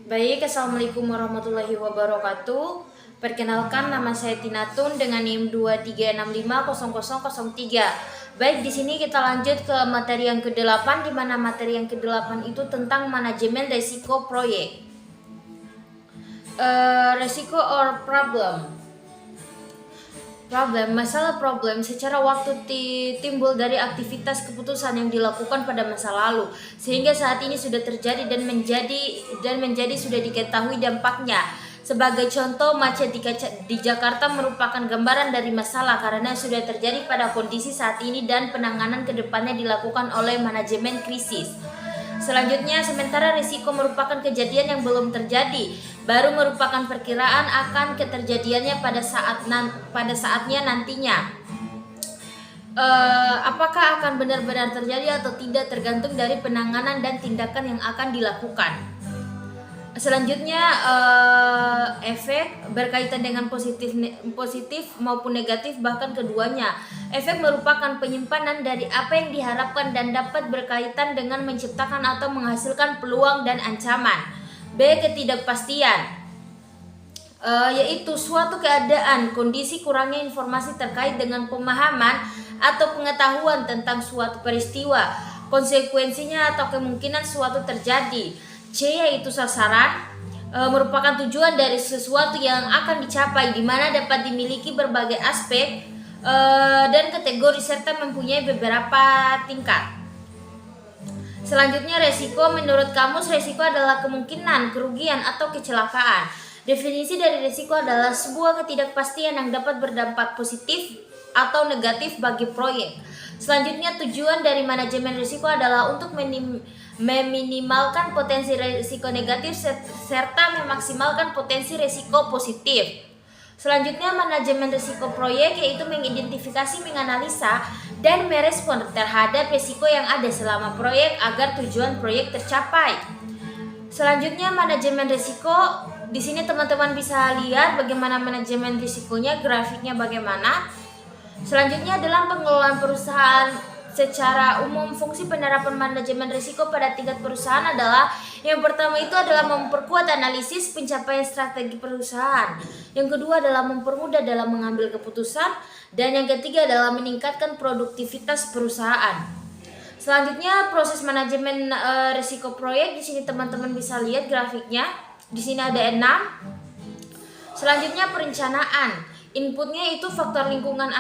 Baik, Assalamualaikum warahmatullahi wabarakatuh. Perkenalkan, nama saya Tinatun dengan NIM 23650003. Baik, di sini kita lanjut ke materi yang ke-8, di mana materi yang ke-8 itu tentang manajemen resiko proyek. Resiko or masalah problem secara waktu timbul dari aktivitas keputusan yang dilakukan pada masa lalu sehingga saat ini sudah terjadi dan menjadi sudah diketahui dampaknya. Sebagai contoh, macet di Jakarta merupakan gambaran dari masalah karena sudah terjadi pada kondisi saat ini dan penanganan kedepannya dilakukan oleh manajemen krisis. Selanjutnya, sementara risiko merupakan kejadian yang belum terjadi, baru merupakan perkiraan akan keterjadiannya pada saatnya nantinya. Apakah akan benar-benar terjadi atau tidak tergantung dari penanganan dan tindakan yang akan dilakukan. Selanjutnya, efek berkaitan dengan positif maupun negatif, bahkan keduanya. Efek merupakan penyimpanan dari apa yang diharapkan dan dapat berkaitan dengan menciptakan atau menghasilkan peluang dan ancaman. B. Ketidakpastian, yaitu suatu keadaan, kondisi kurangnya informasi terkait dengan pemahaman atau pengetahuan tentang suatu peristiwa, konsekuensinya atau kemungkinan suatu terjadi. C. Yaitu sasaran, merupakan tujuan dari sesuatu yang akan dicapai, di mana dapat dimiliki berbagai aspek dan kategori serta mempunyai beberapa tingkat. Selanjutnya, resiko. Menurut kamus, resiko adalah kemungkinan kerugian atau kecelakaan. Definisi dari resiko adalah sebuah ketidakpastian yang dapat berdampak positif atau negatif bagi proyek. Selanjutnya, tujuan dari manajemen risiko adalah untuk meminimalkan potensi risiko negatif serta memaksimalkan potensi risiko positif. Selanjutnya, manajemen risiko proyek yaitu mengidentifikasi, menganalisa, dan merespon terhadap risiko yang ada selama proyek agar tujuan proyek tercapai. Selanjutnya, manajemen risiko. Di sini teman-teman bisa lihat bagaimana manajemen risikonya, grafiknya bagaimana. Selanjutnya, dalam pengelolaan perusahaan secara umum, fungsi penerapan manajemen risiko pada tingkat perusahaan adalah, yang pertama itu adalah memperkuat analisis pencapaian strategi perusahaan. Yang kedua adalah mempermudah dalam mengambil keputusan, dan yang ketiga adalah meningkatkan produktivitas perusahaan. Selanjutnya, proses manajemen risiko proyek. Di sini teman-teman bisa lihat grafiknya. Di sini ada 6. Selanjutnya, perencanaan. Inputnya itu faktor lingkungan,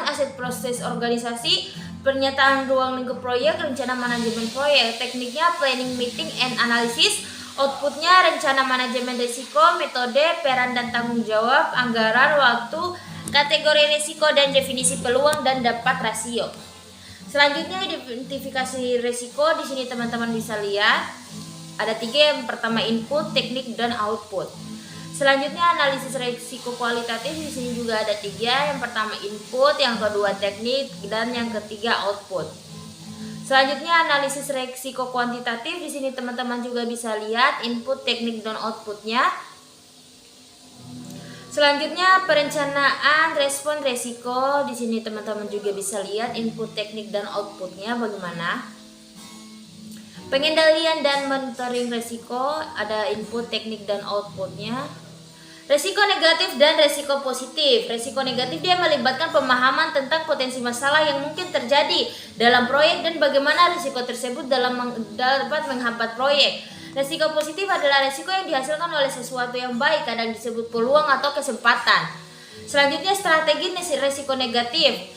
aset proses organisasi, pernyataan ruang lingkup proyek, rencana manajemen proyek. Tekniknya planning, meeting, and analysis. Outputnya rencana manajemen risiko, metode, peran dan tanggung jawab, anggaran, waktu, kategori risiko, dan definisi peluang dan dapat rasio. Selanjutnya, identifikasi risiko. Di sini teman-teman bisa lihat ada 3. Yang pertama input, teknik, dan output. Selanjutnya, analisis risiko kualitatif. Di sini juga ada 3. Yang pertama input, yang kedua teknik, dan yang ketiga output. Selanjutnya, analisis risiko kuantitatif. Di sini teman-teman juga bisa lihat input, teknik, dan outputnya. Selanjutnya, perencanaan respon risiko. Di sini teman-teman juga bisa lihat input, teknik, dan outputnya bagaimana. Pengendalian dan monitoring risiko, ada input, teknik, dan outputnya. Risiko negatif dan risiko positif. Risiko negatif dia melibatkan pemahaman tentang potensi masalah yang mungkin terjadi dalam proyek dan bagaimana risiko tersebut dapat menghambat proyek. Risiko positif adalah risiko yang dihasilkan oleh sesuatu yang baik, kadang disebut peluang atau kesempatan. Selanjutnya, strategi risiko negatif.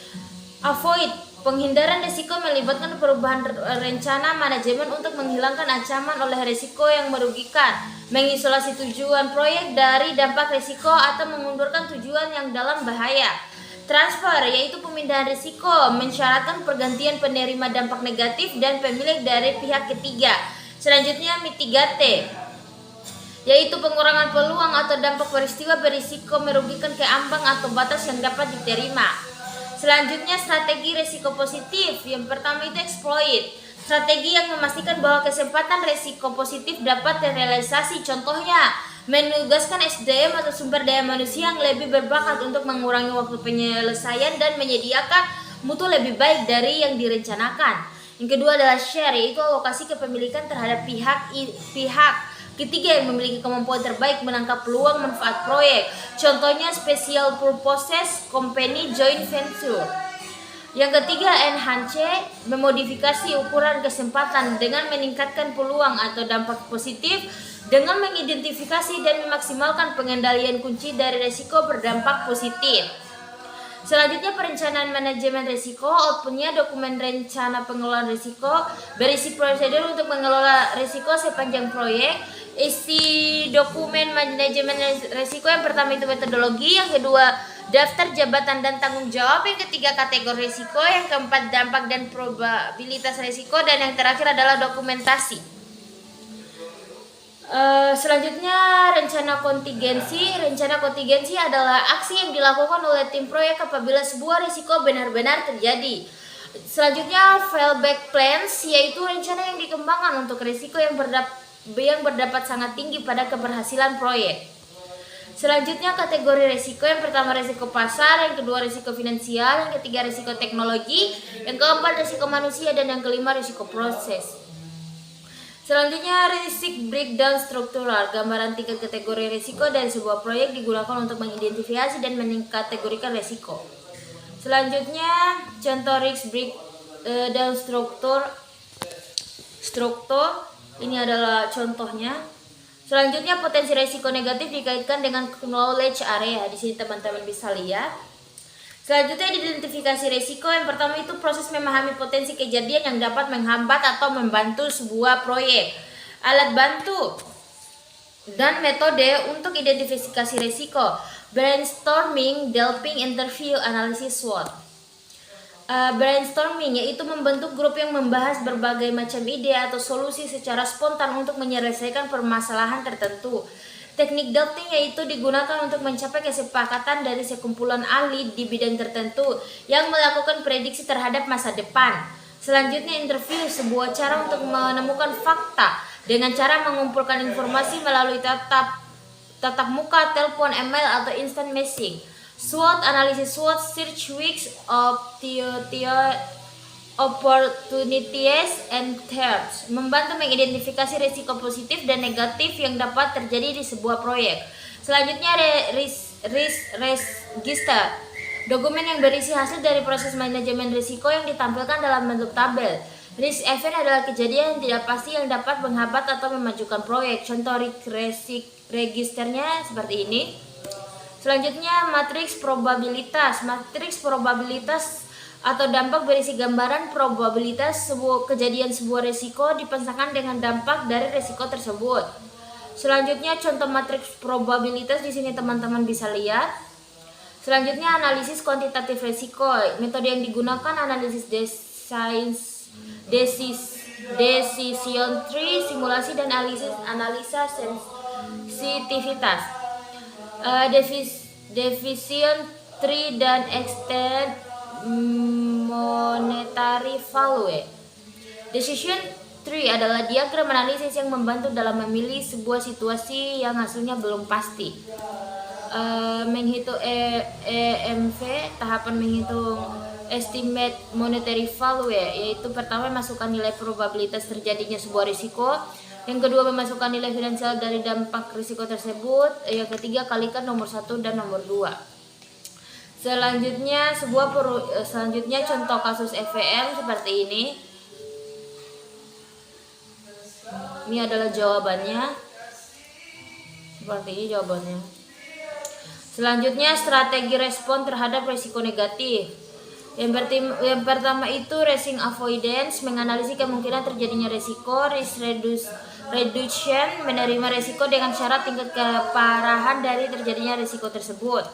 Avoid. Penghindaran risiko melibatkan perubahan rencana manajemen untuk menghilangkan ancaman oleh risiko yang merugikan, mengisolasi tujuan proyek dari dampak risiko, atau mengundurkan tujuan yang dalam bahaya. Transfer, yaitu pemindahan risiko, mensyaratkan pergantian penerima dampak negatif dan pemilik dari pihak ketiga. Selanjutnya, mitigate, yaitu pengurangan peluang atau dampak peristiwa berisiko merugikan ke ambang atau batas yang dapat diterima. Selanjutnya, strategi risiko positif. Yang pertama itu exploit, strategi yang memastikan bahwa kesempatan risiko positif dapat terrealisasi. Contohnya, menugaskan SDM atau sumber daya manusia yang lebih berbakat untuk mengurangi waktu penyelesaian dan menyediakan mutu lebih baik dari yang direncanakan. Yang kedua adalah share, yaitu alokasi kepemilikan terhadap pihak Ketiga, yang memiliki kemampuan terbaik menangkap peluang manfaat proyek. Contohnya special purposes company joint venture. Yang ketiga, enhance, memodifikasi ukuran kesempatan dengan meningkatkan peluang atau dampak positif dengan mengidentifikasi dan memaksimalkan pengendalian kunci dari risiko berdampak positif. Selanjutnya, perencanaan manajemen risiko. Outputnya dokumen rencana pengelolaan risiko, berisi prosedur untuk mengelola risiko sepanjang proyek. Isi dokumen manajemen risiko, yang pertama itu metodologi, yang kedua daftar jabatan dan tanggung jawab, yang ketiga kategori risiko, yang keempat dampak dan probabilitas risiko, dan yang terakhir adalah dokumentasi. Selanjutnya, rencana kontingensi. Rencana kontingensi adalah aksi yang dilakukan oleh tim proyek apabila sebuah risiko benar-benar terjadi. Selanjutnya, fallback plans, yaitu rencana yang dikembangkan untuk risiko yang berdapat sangat tinggi pada keberhasilan proyek. Selanjutnya, kategori risiko. Yang pertama risiko pasar, yang kedua risiko finansial, yang ketiga risiko teknologi, yang keempat risiko manusia, dan yang kelima risiko proses. Selanjutnya, risk breakdown struktural. Gambaran tingkat kategori risiko dari sebuah proyek digunakan untuk mengidentifikasi dan mengkategorikan risiko. Selanjutnya, contoh risk breakdown struktur. Ini adalah contohnya. Selanjutnya, potensi risiko negatif dikaitkan dengan knowledge area. Di sini teman-teman bisa lihat. Selanjutnya, identifikasi risiko. Yang pertama itu proses memahami potensi kejadian yang dapat menghambat atau membantu sebuah proyek. Alat bantu dan metode untuk identifikasi risiko: brainstorming, delping, interview, analisis SWOT. Brainstorming yaitu membentuk grup yang membahas berbagai macam ide atau solusi secara spontan untuk menyelesaikan permasalahan tertentu. Teknik delping yaitu digunakan untuk mencapai kesepakatan dari sekumpulan ahli di bidang tertentu yang melakukan prediksi terhadap masa depan. Selanjutnya, interview, sebuah cara untuk menemukan fakta dengan cara mengumpulkan informasi melalui tatap muka, telepon, email, atau instant messaging. SWOT, analisis SWOT, search weeks of opportunities and threats, membantu mengidentifikasi risiko positif dan negatif yang dapat terjadi di sebuah proyek. Selanjutnya, risk register, dokumen yang berisi hasil dari proses manajemen risiko yang ditampilkan dalam bentuk tabel. Risk event adalah kejadian yang tidak pasti yang dapat menghambat atau memajukan proyek. Contoh risk registernya seperti ini. Selanjutnya, matriks probabilitas. Matriks probabilitas atau dampak berisi gambaran probabilitas kejadian sebuah risiko dipasangkan dengan dampak dari risiko tersebut. Selanjutnya, contoh matriks probabilitas di sini teman-teman bisa lihat. Selanjutnya, analisis kuantitatif risiko. Metode yang digunakan analisis decision tree, simulasi, dan analisa sensitivitas. Decision tree dan extend monetary value. Decision tree adalah diagram analisis yang membantu dalam memilih sebuah situasi yang hasilnya belum pasti. Menghitung EMV, tahapan menghitung estimate monetary value, yaitu pertama masukkan nilai probabilitas terjadinya sebuah risiko, yang kedua memasukkan nilai finansial dari dampak risiko tersebut, yang ketiga kalikan nomor 1 dan nomor 2. Selanjutnya, contoh kasus EVM seperti ini. Ini adalah jawabannya. Seperti ini jawabannya. Selanjutnya, strategi respon terhadap risiko negatif. Yang pertama itu risk avoidance, menganalisis kemungkinan terjadinya risiko. Risk reduction, menerima risiko dengan syarat tingkat keparahan dari terjadinya risiko tersebut.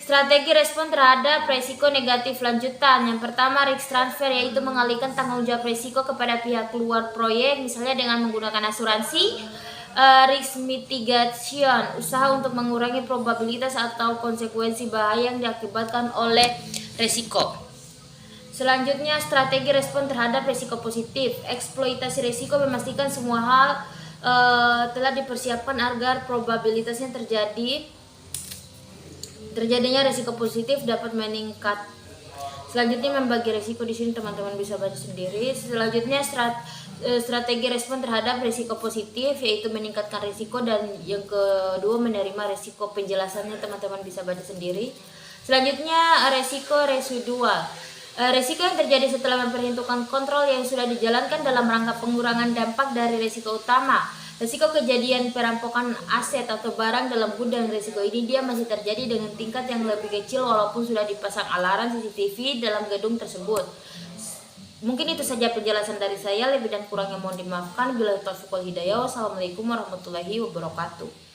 Strategi respon terhadap risiko negatif lanjutan. Yang pertama, risk transfer, yaitu mengalihkan tanggung jawab risiko kepada pihak luar proyek, misalnya dengan menggunakan asuransi. Risk mitigation, usaha untuk mengurangi probabilitas atau konsekuensi bahaya yang diakibatkan oleh risiko. Selanjutnya, strategi respon terhadap risiko positif. Eksploitasi risiko, memastikan semua hal telah dipersiapkan agar probabilitasnya terjadinya risiko positif dapat meningkat. Selanjutnya, membagi risiko. Di sini teman-teman bisa baca sendiri. Selanjutnya, strategi respon terhadap risiko positif, yaitu meningkatkan risiko, dan yang kedua menerima risiko. Penjelasannya teman-teman bisa baca sendiri. Selanjutnya risiko residual. Risiko yang terjadi setelah memperhitungkan kontrol yang sudah dijalankan dalam rangka pengurangan dampak dari risiko utama. Risiko kejadian perampokan aset atau barang dalam gudang. Risiko ini dia masih terjadi dengan tingkat yang lebih kecil walaupun sudah dipasang alarm CCTV dalam gedung tersebut. Mungkin itu saja penjelasan dari saya, lebih dan kurangnya mohon dimaafkan. Bila taufiq wal hidayah. Wassalamualaikum warahmatullahi wabarakatuh.